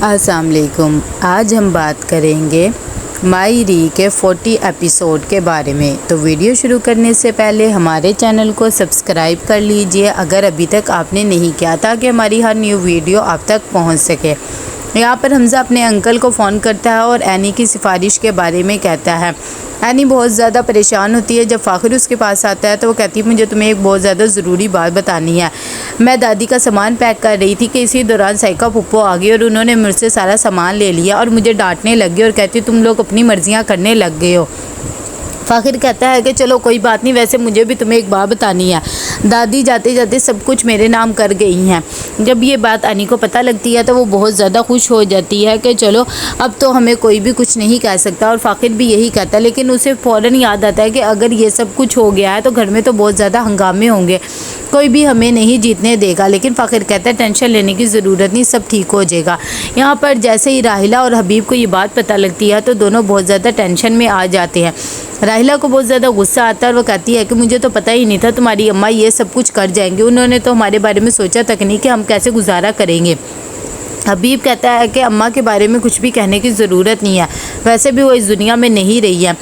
अस्सलाम वालेकुम। आज हम बात करेंगे माई री के 40 एपिसोड के बारे में। तो वीडियो शुरू करने से पहले हमारे चैनल को सब्सक्राइब कर लीजिए अगर अभी तक आपने नहीं किया, ताकि हमारी हर न्यू वीडियो आप तक पहुंच सके। यहाँ पर हमज़ा अपने अंकल को फ़ोन करता है और एनी की सिफारिश के बारे में कहता है। एनी बहुत ज़्यादा परेशान होती है। जब फ़ाखिर उसके पास आता है तो वो कहती है, मुझे तुम्हें एक बहुत ज़्यादा ज़रूरी बात बतानी है। मैं दादी का सामान पैक कर रही थी कि इसी दौरान साइका पुप्पो आ गई और उन्होंने मुझसे सारा सामान ले लिया और मुझे डांटने लग गई और कहती, तुम लोग अपनी मर्जियाँ करने लग गए हो। फ़ाखिर कहता है कि चलो कोई बात नहीं, वैसे मुझे भी तुम्हें एक बात बतानी है। दादी जाते जाते सब कुछ मेरे नाम कर गई हैं। जब ये बात एनी को पता लगती है तो वो बहुत ज़्यादा खुश हो जाती है कि चलो अब तो हमें कोई भी कुछ नहीं कह सकता, और फ़ाखिर भी यही कहता है। लेकिन उसे फ़ौरन याद आता है कि अगर ये सब कुछ हो गया है तो घर में तो बहुत ज़्यादा हंगामे होंगे, कोई भी हमें नहीं जीतने देगा। लेकिन फ़ाखिर कहता है टेंशन लेने की ज़रूरत नहीं, सब ठीक हो जाएगा। यहाँ पर जैसे ही राहिला और हबीब को ये बात पता लगती है तो दोनों बहुत ज़्यादा टेंशन में आ जाते हैं। राहिला को बहुत ज़्यादा गुस्सा आता है और वो कहती है कि मुझे तो पता ही नहीं था तुम्हारी अम्मा ये सब कुछ कर जाएंगे, उन्होंने तो हमारे बारे में सोचा तक नहीं कि हम कैसे गुजारा करेंगे। हबीब कहता है कि अम्मा के बारे में कुछ भी कहने की ज़रूरत नहीं है, वैसे भी वो इस दुनिया में नहीं रही है।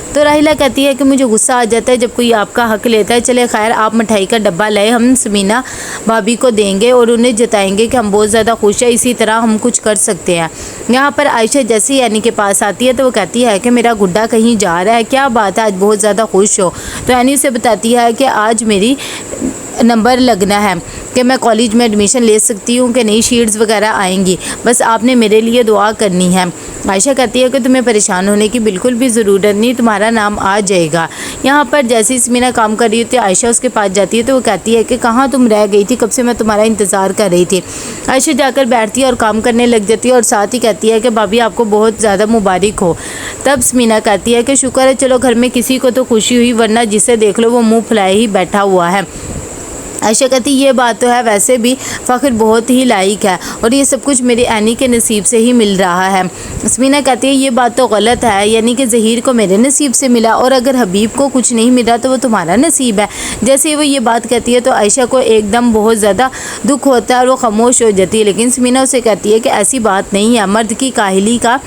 तो राहिला कहती है कि मुझे गुस्सा आ जाता है जब कोई आपका हक लेता है। चले खैर, आप मिठाई का डब्बा लाए, हम समीना भाभी को देंगे और उन्हें जताएंगे कि हम बहुत ज़्यादा खुश हैं, इसी तरह हम कुछ कर सकते हैं। यहाँ पर आयशा जैसे ही एनी के पास आती है तो वो कहती है कि मेरा गुड्डा कहीं जा रहा है, क्या बात है, आज बहुत ज़्यादा खुश हो। तो एनी से बताती है कि आज मेरी नंबर लगना है कि मैं कॉलेज में एडमिशन ले सकती हूँ कि नई शीट्स वगैरह आएंगी, बस आपने मेरे लिए दुआ करनी है। आयशा कहती है कि तुम्हें परेशान होने की बिल्कुल भी ज़रूरत नहीं, तुम्हारा नाम आ जाएगा। यहाँ पर जैसे ही समीना काम कर रही होती है, आयशा उसके पास जाती है तो वो कहती है कि कहाँ तुम रह गई थी, कब से मैं तुम्हारा इंतज़ार कर रही थी। आयशा जाकर बैठती है और काम करने लग जाती है और साथ ही कहती है कि भाभी आपको बहुत ज़्यादा मुबारक हो। तब समीना कहती है कि शुक्र है चलो घर में किसी को तो खुशी हुई, वरना जिसे देख लो वो मुँह फुलाए ही बैठा हुआ है। आयशा कहती ये बात तो है, वैसे भी फ़ाखिर बहुत ही लायक है और ये सब कुछ मेरी एनी के नसीब से ही मिल रहा है। समीना कहती है ये बात तो गलत है, यानी कि ज़हीर को मेरे नसीब से मिला और अगर हबीब को कुछ नहीं मिला तो वो तुम्हारा नसीब है। जैसे ही वो ये बात कहती है तो आयशा को एकदम बहुत ज़्यादा दुख होता है और वो खामोश हो जाती है। लेकिन समीना उसे कहती है कि ऐसी बात नहीं है, मर्द की काहिली का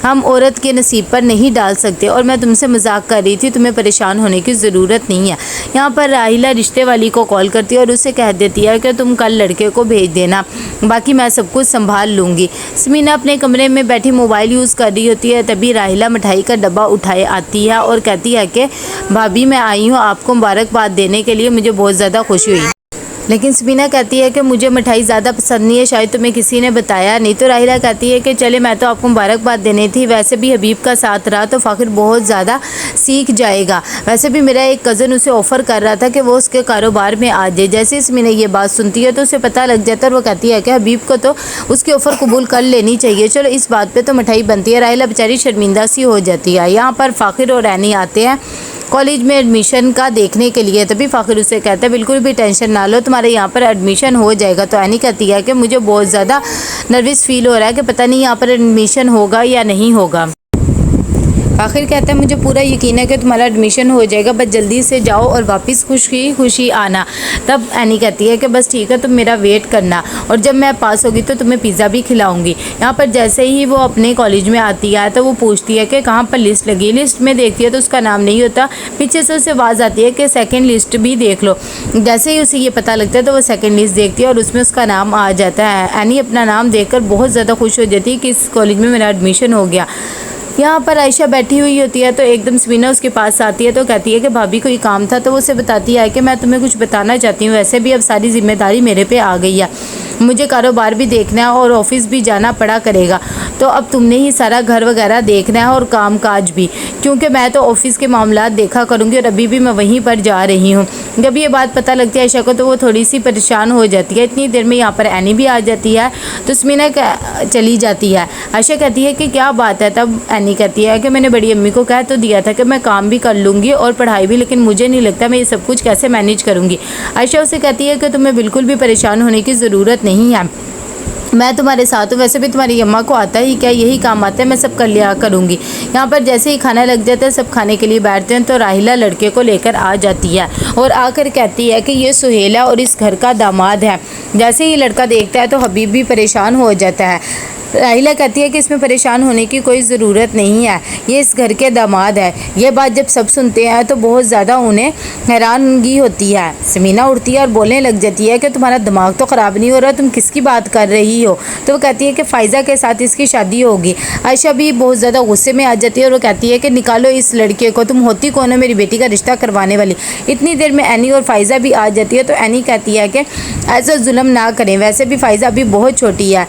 हम औरत के नसीब पर नहीं डाल सकते और मैं तुमसे मजाक कर रही थी, तुम्हें परेशान होने की ज़रूरत नहीं है। यहाँ पर राहिला रिश्ते वाली को कॉल करती है और उसे कह देती है कि तुम कल लड़के को भेज देना, बाकी मैं सब कुछ संभाल लूँगी। समीना अपने कमरे में बैठी मोबाइल यूज़ कर रही होती है, तभी राहिला मिठाई का डब्बा उठाए आती है और कहती है कि भाभी मैं आई हूँ आपको मुबारकबाद देने के लिए, मुझे बहुत ज़्यादा खुशी हुई। लेकिन समीना कहती है कि मुझे मिठाई ज़्यादा पसंद नहीं है, शायद तुम्हें किसी ने बताया नहीं। तो राहिला कहती है कि चले मैं तो आपको मुबारकबाद देनी थी, वैसे भी हबीब का साथ रहा तो फ़ाखिर बहुत ज़्यादा सीख जाएगा। वैसे भी मेरा एक कज़न उसे ऑफ़र कर रहा था कि वो उसके कारोबार में आ जाए। जैसे ही समीना ये बात सुनती है तो उसे पता लग जाता है और वो कहती है कि हबीब को तो उसके ऑफ़र कबूल कर लेनी चाहिए, चलो इस बात पर तो मिठाई बनती है। राहिला बेचारी शर्मिंदा सी हो जाती है। यहाँ पर फ़ाखिर और एनी आते हैं कॉलेज में एडमिशन का देखने के लिए, तभी फ़ाखिर उसे कहता है बिल्कुल भी टेंशन ना लो, तुम्हारे यहाँ पर एडमिशन हो जाएगा। तो एनी कहती है कि मुझे बहुत ज़्यादा नर्वस फील हो रहा है कि पता नहीं यहाँ पर एडमिशन होगा या नहीं होगा। फ़ाखिर कहता है मुझे पूरा यकीन है कि तुम्हारा एडमिशन हो जाएगा, बस जल्दी से जाओ और वापस खुशी खुशी आना। तब एनी कहती है कि बस ठीक है, तुम मेरा वेट करना और जब मैं पास होगी तो तुम्हें पिज़्ज़ा भी खिलाऊंगी। यहाँ पर जैसे ही वो अपने कॉलेज में आती है तो वो पूछती है कि कहाँ पर लिस्ट लगी। लिस्ट में देखती है तो उसका नाम नहीं होता, पीछे से उसे आवाज़ आती है कि सेकेंड लिस्ट भी देख लो। जैसे ही उसे ये पता लगता है तो वो सेकेंड लिस्ट देखती है और उसमें उसका नाम आ जाता है। एनी अपना नाम देखकर बहुत ज़्यादा खुश हो जाती है कि इस कॉलेज में मेरा एडमिशन हो गया। यहाँ पर आयशा बैठी हुई होती है तो एकदम समीना उसके पास आती है तो कहती है कि भाभी कोई काम था। तो वो उसे बताती है कि मैं तुम्हें कुछ बताना चाहती हूँ, वैसे भी अब सारी जिम्मेदारी मेरे पे आ गई है, मुझे कारोबार भी देखना है और ऑफिस भी जाना पड़ा करेगा, तो अब तुमने ही सारा घर वगैरह देखना है और काम काज भी, क्योंकि मैं तो ऑफिस के मामलात देखा करूँगी और अभी भी मैं वहीं पर जा रही हूँ। जब ये बात पता लगती है आयशा को तो वो थोड़ी सी परेशान हो जाती है। इतनी देर में यहाँ पर एनी भी आ जाती है तो समीना चली जाती है। आयशा कहती है कि क्या बात है। तब एनी कहती है कि मैंने बड़ी अम्मी को कह तो दिया था कि मैं काम भी कर लूँगी और पढ़ाई भी, लेकिन मुझे नहीं लगता मैं ये सब कुछ कैसे मैनेज करूँगी। आयशा उसे कहती है कि तुम्हें बिल्कुल भी परेशान होने की ज़रूरत नहीं है, मैं तुम्हारे साथ हूँ, वैसे भी तुम्हारी अम्मा को आता ही क्या, यही काम आता है, मैं सब कर लिया करूँगी। यहाँ पर जैसे ही खाना लग जाता है सब खाने के लिए बैठते हैं तो राहिला लड़के को लेकर आ जाती है और आकर कहती है कि ये सुहेला और इस घर का दामाद है। जैसे ही लड़का देखता है तो हबीब भी परेशान हो जाता है। राहिला कहती है कि इसमें परेशान होने की कोई ज़रूरत नहीं है, ये इस घर के दामाद है। ये बात जब सब सुनते हैं तो बहुत ज़्यादा उन्हें हैरानगी होती है। समीना उठती है और बोलने लग जाती है कि तुम्हारा दिमाग तो ख़राब नहीं हो रहा, तुम किसकी बात कर रही हो। तो वो कहती है कि फ़ाइज़ा के साथ इसकी शादी होगी। आयशा भी बहुत ज़्यादा गुस्से में आ जाती है और वो कहती है कि निकालो इस लड़के को, तुम होती कौन हो मेरी बेटी का रिश्ता करवाने वाली। इतनी देर में एनी और फ़ाइज़ा भी आ जाती है। तो एनी कहती है कि ऐसा जुल्म ना करें, वैसे भी फ़ाइज़ा अभी बहुत छोटी है।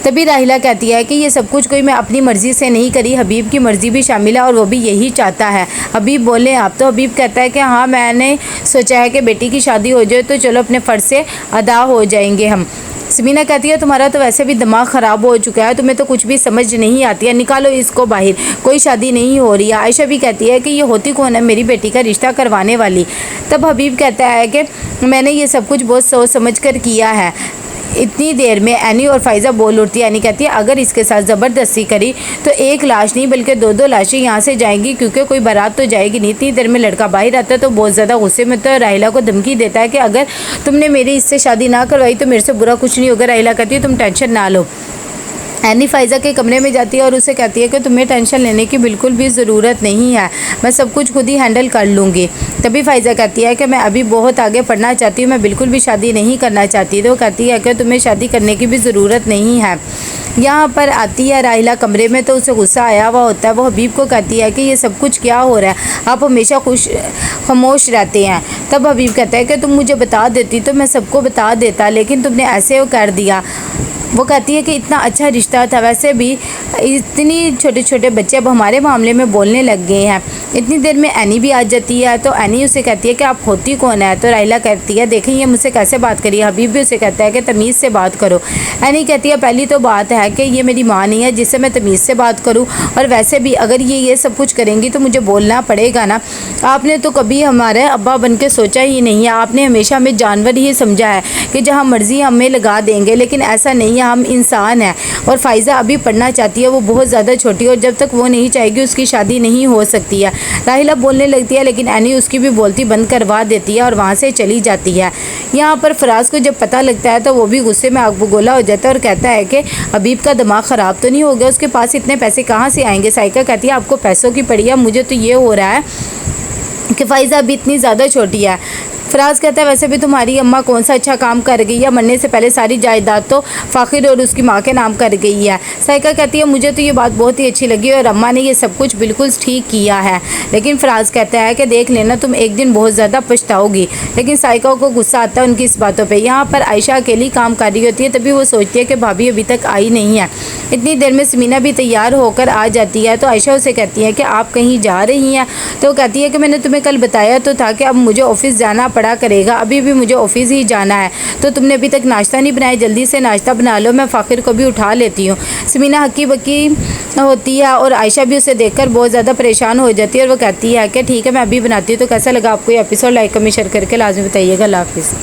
तभी राहिला कहती है कि ये सब कुछ कोई मैं अपनी मर्ज़ी से नहीं करी, हबीब की मर्ज़ी भी शामिल है और वो भी यही चाहता है। हबीब बोले आप, तो हबीब कहता है कि हाँ मैंने सोचा है कि बेटी की शादी हो जाए तो चलो अपने फ़र्ज़ से अदा हो जाएंगे हम। समीना कहती है तुम्हारा तो वैसे भी दिमाग ख़राब हो चुका है, तुम्हें तो कुछ भी समझ नहीं आती है, निकालो इसको बाहर, कोई शादी नहीं हो रही है। आयशा भी कहती है कि ये होती कौन है मेरी बेटी का रिश्ता करवाने वाली। तब हबीब कहता है कि मैंने ये सब कुछ बहुत सोच समझ कर किया है। इतनी देर में एनी और फ़ाइज़ा बोल उठती है। एनी कहती है अगर इसके साथ ज़बरदस्ती करी तो एक लाश नहीं बल्कि दो लाशें यहाँ से जाएंगी, क्योंकि कोई बारात तो जाएगी नहीं। इतनी देर में लड़का बाहर आता है तो बहुत ज़्यादा गुस्से में तो राहिला को धमकी देता है कि अगर तुमने मेरी इससे शादी ना करवाई तो मेरे से बुरा कुछ नहीं होगा। राहिला कहती है तुम टेंशन ना लो। एनी फ़ाइज़ा के कमरे में जाती है और उसे कहती है कि तुम्हें टेंशन लेने की बिल्कुल भी ज़रूरत नहीं है, मैं सब कुछ खुद ही हैंडल कर लूँगी। तभी फ़ाइज़ा कहती है कि मैं अभी बहुत आगे पढ़ना चाहती हूँ, मैं बिल्कुल भी शादी नहीं करना चाहती। तो कहती है कि तुम्हें शादी करने की भी ज़रूरत नहीं है। यहाँ पर आती है राहिला कमरे में तो उसे गुस्सा आया हुआ होता है। वो हबीब को कहती है कि ये सब कुछ क्या हो रहा है, आप हमेशा खामोश रहते हैं। तब हबीब कहता है कि तुम मुझे बता देती तो मैं सबको बता देता, लेकिन तुमने ऐसे कर दिया। वो कहती है कि इतना अच्छा रिश्ता था, वैसे भी इतनी छोटे छोटे बच्चे अब हमारे मामले में बोलने लग गए हैं। इतनी देर में एनी भी आ जाती है। तो एनी उसे कहती है कि आप होती कौन है। तो राहिला कहती है देखें ये मुझसे कैसे बात करिए। हबीब भी उसे कहता है कि तमीज़ से बात करो। एनी कहती है पहली तो बात है कि ये मेरी माँ नहीं है जिससे मैं तमीज़ से बात करूँ, और वैसे भी अगर ये सब कुछ करेंगी तो मुझे बोलना पड़ेगा ना। आपने तो कभी हमारे अब्बा बन के सोचा ही नहीं है, आपने हमेशा हमें जानवर ही समझा है कि जहाँ मर्ज़ी हमें लगा देंगे, लेकिन ऐसा नहीं है, हम इंसान हैं। और फ़ाइज़ा अभी पढ़ना चाहती है, वो बहुत ज़्यादा छोटी है और जब तक वो नहीं चाहेगी उसकी शादी नहीं हो सकती है। राहिला बोलने लगती है लेकिन एनी उसकी भी बोलती बंद करवा देती है और वहाँ से चली जाती है। यहाँ पर फराज को जब पता लगता है तो वो भी गुस्से में आग बगोला हो जाता है और कहता है कि हबीब का दिमाग ख़राब तो नहीं हो गया, उसके पास इतने पैसे कहाँ से आएंगे। साइका कहती है आपको पैसों की पड़ी है, मुझे तो ये हो रहा है कि फ़ाइज़ा अभी इतनी ज़्यादा छोटी है। फराज कहता है वैसे भी तुम्हारी अम्मा कौन सा अच्छा काम कर गई है, मरने से पहले सारी जायदाद तो फ़ाखिर और उसकी माँ के नाम कर गई है। साइका कहती है मुझे तो ये बात बहुत ही अच्छी लगी और अम्मा ने ये सब कुछ बिल्कुल ठीक किया है। लेकिन फराज कहता है कि देख लेना तुम एक दिन बहुत ज़्यादा पछताओगी। लेकिन साइका को गुस्सा आता है उनकी इस बातों पर। यहाँ पर आयशा अकेली काम कर रही होती है, तभी वो सोचती है कि भाभी अभी तक आई नहीं है। इतनी देर में समीना भी तैयार होकर आ जाती है। तो आयशा उसे कहती है कि आप कहीं जा रही हैं। तो वो कहती है कि मैंने तुम्हें कल बताया तो था कि अब मुझे ऑफिस जाना पड़ा करेगा, अभी भी मुझे ऑफिस ही जाना है। तो तुमने अभी तक नाश्ता नहीं बनाया, जल्दी से नाश्ता बना लो, मैं फ़ाखिर को भी उठा लेती हूँ। समीना हक्की बक्की होती है और आयशा भी उसे देखकर बहुत ज़्यादा परेशान हो जाती है और वो कहती है कि ठीक है मैं अभी बनाती हूँ। तो कैसा लगा आपको ये एपिसोड, लाइक कमेंट शेयर करके लाजमी बताइएगा। अल्लाह हाफ़िज़।